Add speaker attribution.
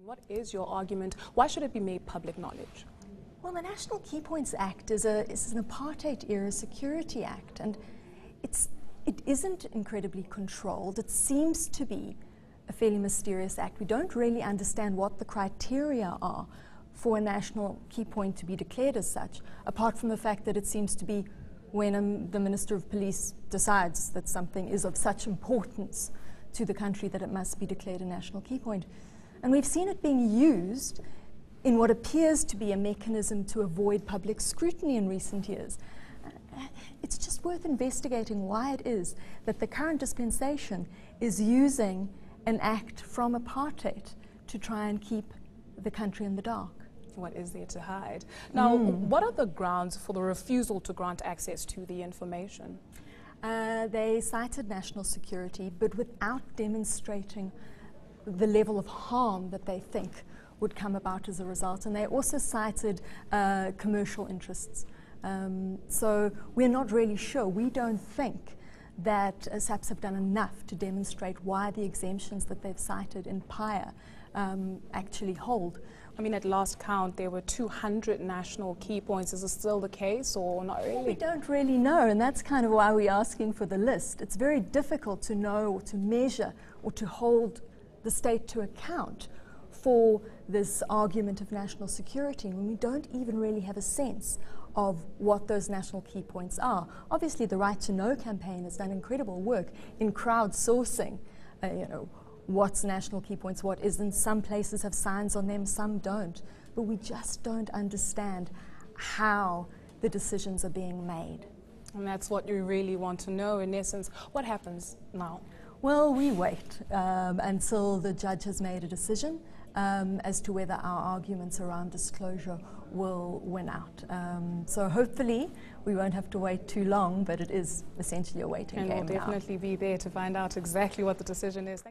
Speaker 1: What is your argument? Why should it be made public knowledge?
Speaker 2: Well, the National Key Points Act is an apartheid-era security act, and it isn't incredibly controlled. It seems to be a fairly mysterious act. We don't really understand what the criteria are for a national key point to be declared as such, apart from the fact that it seems to be when the Minister of Police decides that something is of such importance to the country that it must be declared a national key point. And we've seen it being used in what appears to be a mechanism to avoid public scrutiny in recent years. It's just worth investigating why it is that the current dispensation is using an act from apartheid to try and keep the country in the dark.
Speaker 1: What is there to hide? Now, what are the grounds for the refusal to grant access to the information?
Speaker 2: They cited national security, but without demonstrating the level of harm that they think would come about as a result. And they also cited commercial interests. So we're not really sure. We don't think that SAPS have done enough to demonstrate why the exemptions that they've cited in PIA actually hold.
Speaker 1: I mean, at last count, there were 200 national key points. Is this still the case or not really?
Speaker 2: Well, we don't really know, and that's kind of why we're asking for the list. It's very difficult to know or to measure or to hold the state to account for this argument of national security when we don't even really have a sense of what those national key points are. Obviously, the Right to Know campaign has done incredible work in crowdsourcing, what's national key points, what isn't. Some places have signs on them, some don't. But we just don't understand how the decisions are being made.
Speaker 1: And that's what you really want to know, in essence. What happens now?
Speaker 2: Well, we wait until the judge has made a decision as to whether our arguments around disclosure will win out. So hopefully we won't have to wait too long, but it is essentially a waiting game now.
Speaker 1: And we'll definitely be there to find out exactly what the decision is.